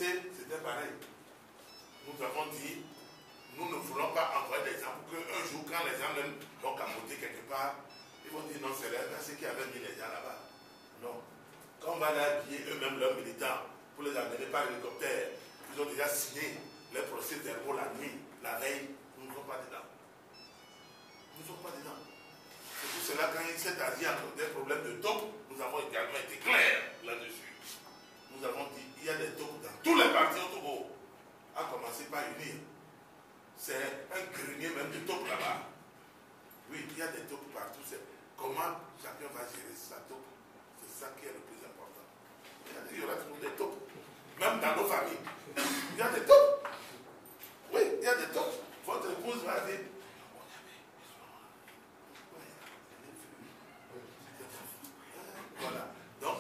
RDC, c'était pareil. Nous avons dit, nous ne voulons pas envoyer des gens pour qu'un jour, quand les gens même vont capoter quelque part, ils vont dire non, c'est les RDC qui avaient mis les gens là-bas. Non. Quand on va les habiller eux-mêmes leurs militants pour les amener par hélicoptère, ils ont déjà signé les procès-verbaux la nuit, la veille, nous ne sommes pas dedans. Nous ne sommes pas dedans. C'est pour cela quand il s'est agi entre des problèmes de top, nous avons également été clairs là-dessus. Nous avons dit il y a des tops dans tous les partis au Togo, à commencer par UNIR. C'est un grenier même de top là-bas. Oui, il y a des tops partout. C'est comment chacun va gérer sa top. C'est ça qui est le plus important. Il y aura toujours des tops. Même dans nos familles. Il y a des tops. Oui, il y a des tops. Votre épouse va dire voilà. Donc,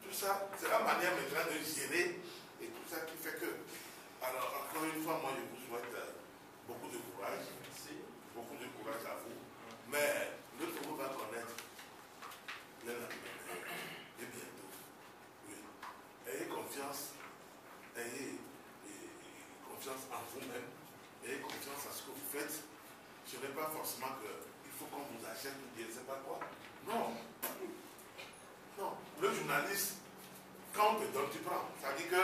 tout ça, c'est la manière maintenant de gérer et tout ça qui fait que. Alors, encore une fois, moi, je vous souhaite beaucoup de courage. Beaucoup de courage à vous. Mais le Togo va connaître et bientôt. Oui. Ayez confiance. Ayez confiance en vous-même. Ayez confiance en ce que vous faites. Ce n'est pas forcément qu'il faut qu'on vous achète ou je ne sais pas quoi. Non. Non, le journaliste, quand on te donne, tu prends. Ça dit que,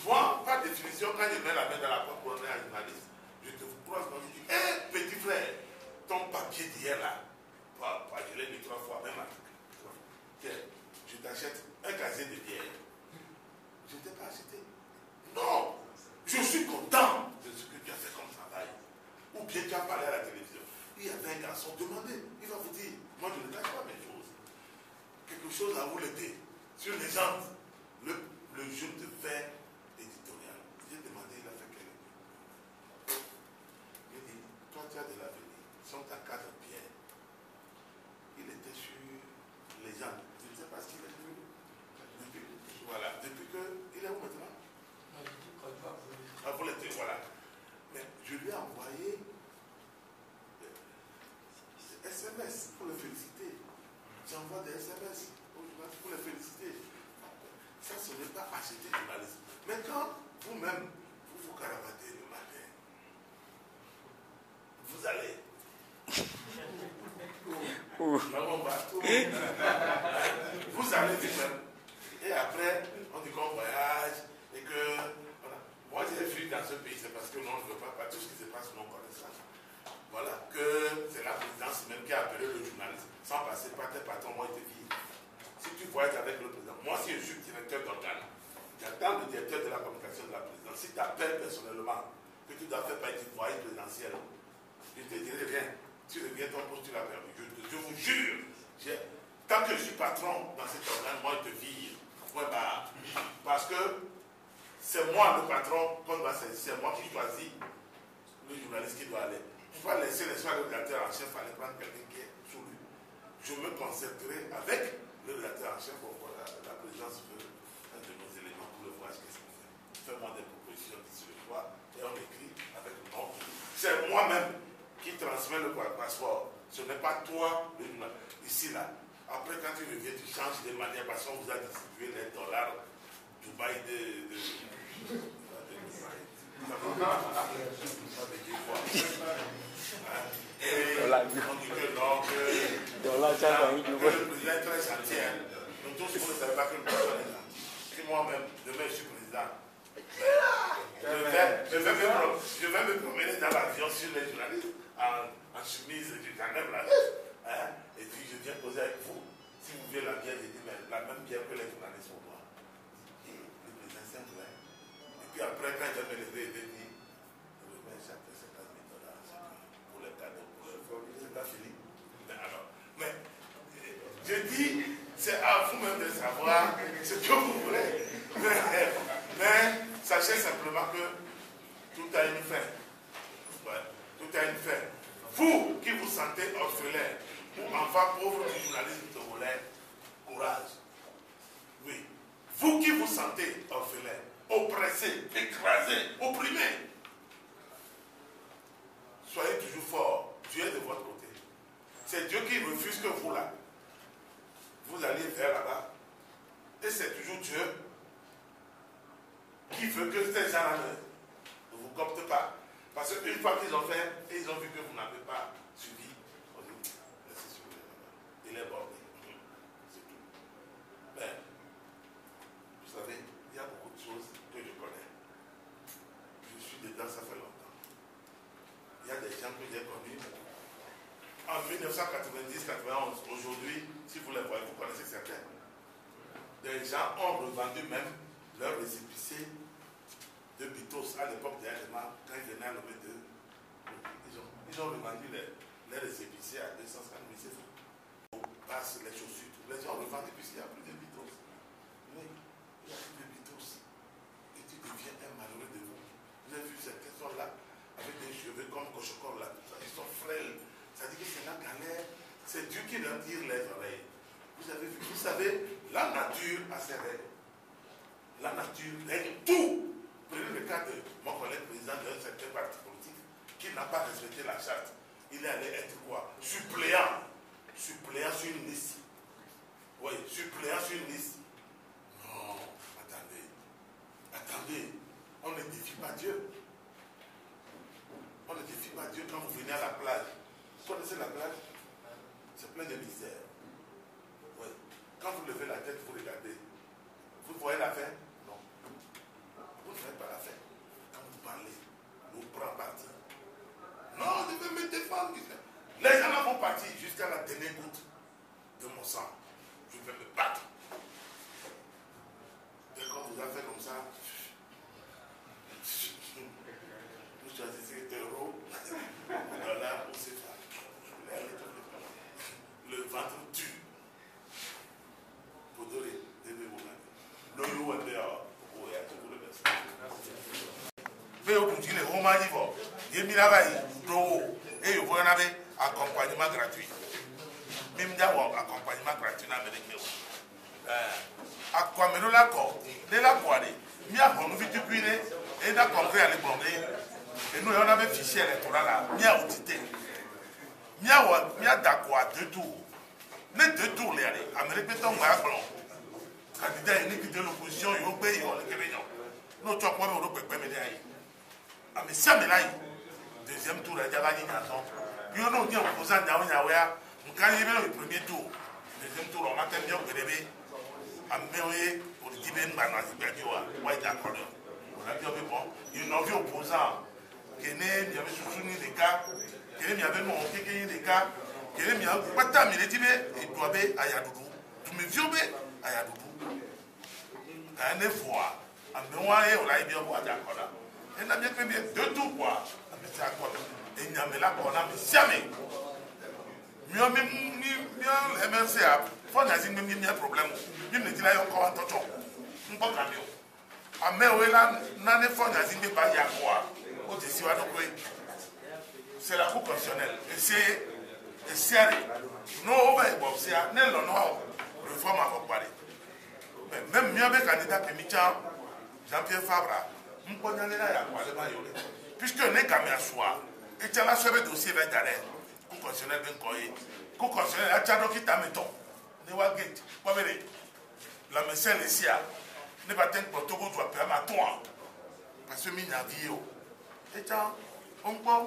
moi, par définition, quand je mets la main dans la porte pour donner à un journaliste, je te croise quand je dis, hé, petit frère, ton papier d'hier là, je l'ai mis 3 fois, même article. Tiens, je t'achète un casier de bière. Je ne t'ai pas acheté. Non, je suis content de ce que tu as fait comme travail. Ou bien tu as parlé à la télévision. Il y avait un garçon, demandez, il va vous dire, moi je ne cache pas mes choses. Quelque chose à vous l'aider. Sur les gens, le jour de faire éditorial. J'ai demandé, il a fait quel. Il dit, toi tu as de l'avenir. Sont à 4 pierres. Il était sur les gens. Je ne sais pas ce qu'il est devenu. Voilà. Depuis que. Il est où maintenant? Ah, vous l'êtes, voilà. Mais je lui ai envoyé des SMS pour le féliciter. J'envoie des SMS pour les féliciter. Ça, ce n'est pas acheter du journalisme. Mais quand vous-même, vous caravatez le matin, vous allez. Vous allez vous-même. Et après, on dit qu'on voyage et que. Voilà. Moi, j'ai fui dans ce pays, c'est parce que non, je ne veux pas tout ce qui se passe, non, connaissant. Voilà, que c'est la présidence même qui a appelé le journaliste, sans passer par tes patrons, moi, il te dit, si tu voyages avec le président, moi, si je suis directeur d'organe, j'attends le directeur de la communication de la présidence, si tu appelles personnellement, que tu dois faire partie du foyer présidentiel, je te dirai, viens, tu reviens ton poste, tu l'as perdu. Je vous jure, tant que je suis patron dans cet organe, moi, je te vire. Ouais, bah, parce que c'est moi le patron qu'on doit saisir, c'est moi qui choisis le journaliste qui doit aller. Il faut laisser les soins le rédacteur en chef, aller prendre quelqu'un qui est sous lui. Je me concentrerai avec le rédacteur en chef pour voir la présidence veut un de nos éléments pour le voir ce qu'est-ce qu'on fait. Fais-moi des propositions d'ici le soir et on écrit avec le nom. C'est moi-même qui transmets le passeport. Ce n'est pas toi, le journaliste. Ici, là. Après, quand tu reviens, tu changes de manière parce qu'on vous a distribué les dollars Dubaï de et on dit que non, que le président est très gentil. Nous tous, vous ne savez pas que le président est gentil. Si moi-même, demain je suis président, je vais me promener dans l'avion sur les journalistes en chemise, j'enlève la veste. Et puis je viens poser avec vous. Si vous voulez la bière, je dis, mais la même bière que les journalistes pour moi. Et le président c'est un vrai. Et puis après, quand je vais me lever, il va dire, oui, mais j'ai fait $50 000 pour les cadeaux, c'est pas fini. Mais je dis, c'est à vous-même de savoir ce que vous voulez. Mais sachez simplement que tout a une fin. Ouais, tout a une fin. Vous qui vous sentez orphelin ou enfant pauvre du journalisme togolais, courage. Oui. Vous qui vous sentez orphelin, oppressé, écrasé, opprimé, soyez toujours fort. Dieu est de votre côté. C'est Dieu qui refuse que vous là, vous allez vers là-bas. Et c'est toujours Dieu qui veut que ces gens-là ne vous coptent pas. Parce qu'une fois qu'ils ont fait, et ils ont vu que vous n'avez pas suivi, on dit, laissez suivre. Il est bordé. C'est tout. Mais, vous savez, il y a beaucoup de choses que je connais. Je suis dedans, ça fait longtemps. Il y a des gens que j'ai connus en 1990-91. Aujourd'hui, si vous les voyez, vous connaissez certains. Des gens ont revendu même leur récépissé de Bitos à l'époque dernièrement, quand ils venaient à lever de. Ils ont revendu les récépissés à 250 000 CFA. On passe les chaussures. Les gens ont revendu puisqu'il n'y a plus de Bitos. Oui, il n'y a plus de Bitos. Et tu deviens un malheureux de vous. Vous avez vu ces personnes-là, avec des cheveux comme Cochocor là, ils sont frêles. Ça dit que c'est la galère. C'est Dieu qui leur tire les oreilles. Vous avez vu, vous savez, la nature a ses règles. La nature règle tout. Prenez le cas de mon collègue président d'un certain parti politique qui n'a pas respecté la charte. Il est allé être quoi? Suppléant. Suppléant sur une liste. Oui, suppléant sur une liste. Non, attendez. Attendez. On ne défie pas Dieu. On ne défie pas Dieu quand vous venez à la plage. Vous connaissez la plage? C'est plein de mystères. Oui. Quand vous levez la tête, vous regardez. Vous voyez la fin? Non. Vous ne faites pas la fin. Quand vous parlez, vous prenez parti. Non, je vais me défendre. Les gens vont partir jusqu'à la dernière goutte de mon sang. Je vais me battre. Et quand vous avez fait comme ça, vous choisissez l'euro, le dollar ou CFA. Le ventre tue. Vous devez vous mettre. Le loup est dehors. Oui, à tout le reste. Fais au bout du Romain Nivo. Il y a et il faut un accompagnement gratuit. Même d'avoir accompagnement gratuit dans les à quoi me l'accord de la poire. Mi a bon vite cuire et n'a compris à l'éponger. Et nous on avait fichier électoral là. Mi a audité. Mi a d'accord deux tours. Les deux tours les aller. Amérique est en bas blanc. Candidat unique de l'opposition, il y a un pays au Québec. Nous tu as quoi au Québec mais derrière. Ah mais ça mais là. Deuxième tour, il y a gagné un an. Il y a un opposant dans le premier tour. Deuxième tour, on a tellement bien grévé. À Méoé, pour le Tibet, on a d'accord. On a dit, bon, il y a un opposant qui est né, il y avait soutenu des cas, qui est avait monté des cas, qui est mis à Pata, mais les Tibet, il doit être à Yadoudou. Tu me violais à Yadoudou. Un effort. À Méoé, on a bien d'accord. Et on a bien fait deux tours, quoi. Et il n'y a là qu'on a mis jamais. Mieux MRC a fait un problème. Il ne dit là encore un tonton. On peut camion. A mais là, n'a ne fait un pas y a quoi. C'est la Cour constitutionnelle. Et c'est sérieux. Nous, on va y bosser. Nous, on réforme à parler. Même mieux avec le candidat que Jean-Pierre Favra, on peut y aller là, il y a quoi. Puisque on est comme à soi, et tu as la sauvé dossier avec l'arrêt, pour constitutionnel bien coï, pour constitutionnel, la tchado qui t'a mis ton, ne va gate, pas venir. La message ici, ne va pas pour tout doit permettre à toi, parce que mina vie, et tu as, on peut,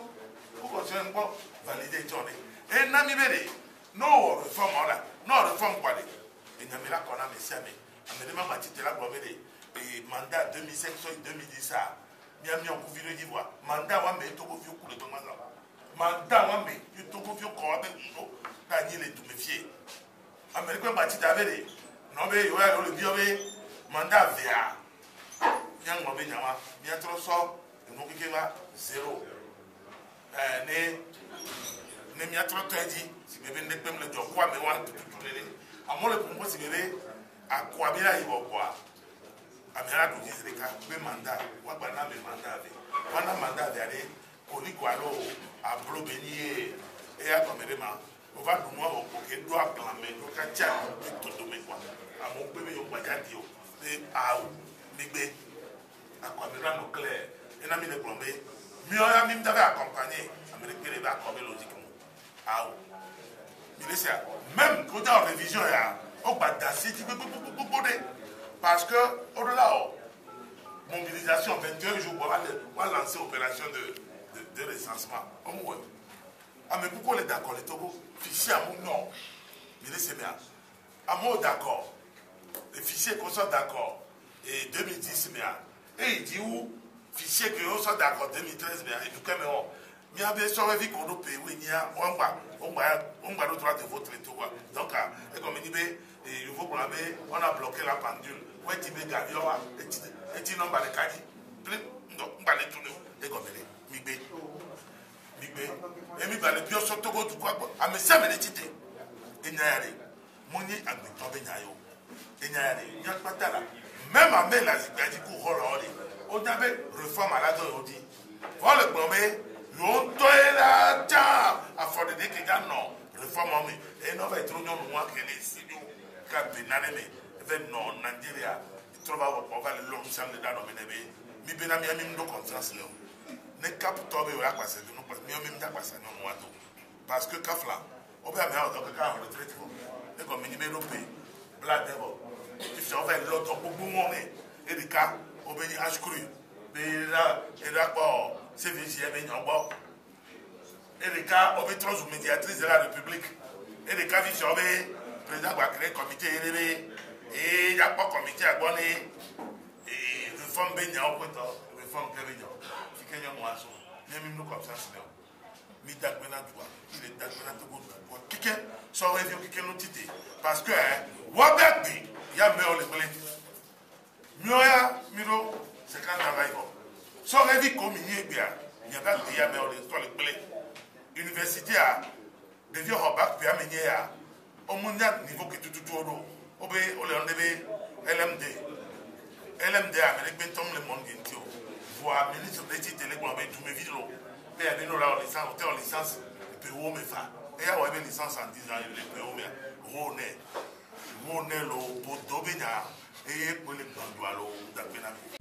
pour constitutionnel, on peut valider ton nez. Et n'a mis bébé, non, réforme là, non, réforme quoi, et n'a mis là qu'on a mis ça, mais, à me demander, tu là, pour venir, et mandat 2005 2010, Miami en couvrir d'Ivoire. Mandat wa me to vieux coup de Tomaga. Mandat wa me tu to vieux quoi avec nous. Daniel est tout méfier. Américain bâti d'avere. Non mais yo ya le biobe mandat via. Yang mo be nyama. Bien trop so no kikema 0. Ne mi atro tedi si bébé ne pem le job quoi mais wa tout lele. Amo le pompo si bébé a quoi bien là il va quoi. Amira du Gisreka, le mandat, ou le mandat, pendant mandat d'aller, Coligualo, à Blobeni et à Toméréma, on va nous voir au Poké, doit clamer, nous catcher, tout le monde, à mon bébé au Bagadio, et à Bébé, à Kwamira Nucléaire, et n'a mis le plombé, mieux à mime d'avait accompagné, Américain et Bakomé logiquement. Ah, même quand on a révision, on va danser, tu peux. Parce que, au-delà, mobilisation 21 jours, on va lancer opération de recensement. Ah, mais pourquoi on est d'accord, les Togo? Fichier à mon nom. Mais laissez bien. À mon d'accord. Les fichiers qu'on soit d'accord. Et 2010, bien. Et il dit où? Fichier que on soit d'accord 2013, bien. Et puis, quand même, il y a bien sûr une vie qu'on doit payer. Oui, il y a. On va le droit de voter et tout. Donc, comme il dit, il faut qu'on a bloqué la pendule. Ouais, tu veux gagner. Et tu n'as pas de caddie. Non, on va les tourner. Et comme il dit, et mi ba le bio soto go tukwa ame se me tite enyare moni agbe to be nyayo enyare nya patala même ame la zigadi ku holo o dabe réforme à la do odi vol gbome yo to era ta afode de ke ga no réforme mi e no va etro nyo nwa ke le sidu ka benare me ve no Nigeria trova o va le long sam de da no me nebe mi be na mi ami ndo confiance le ne cap tobe o akwa se no mi o mi mta kwa sa no wato parce que kafla o be amia o to ka o retraite fo e ko mi ni be no pe black devil if so va lo to gbogbo won e edika o be ni ashkuru be ra po service e be nyan gbo edika o be trans médiatrice de la république edika vi so be président va créer comité erebe e ya po comité agboni e réforme be nyan o ko to réforme ke be nyan Kenya Mwaso, même nous comme ça, c'est mi d'agbena doua, il est d'agbena de goût, quelqu'un saurait dire quelqu'un nous tite, parce que, Wabakbi, il y a meilleur les blés. Mioya, Miro, c'est quand travail. Saurait dire comme il y a bien, il y a pas de meilleur les blés. Université a, de vieux Robak, puis à Ménia, au mondial niveau que tout l'eau, au bé, au LMD, avec Benton le monde guintio. Voir ministre de l'éthique de l'école avec tous mes vidéos. Mais il y a une licence, de PO, mais ça. Et il y a une licence en 10 ans, le PO, mais Roné, le Bodobina, et pour les Bandualo, d'Apenami.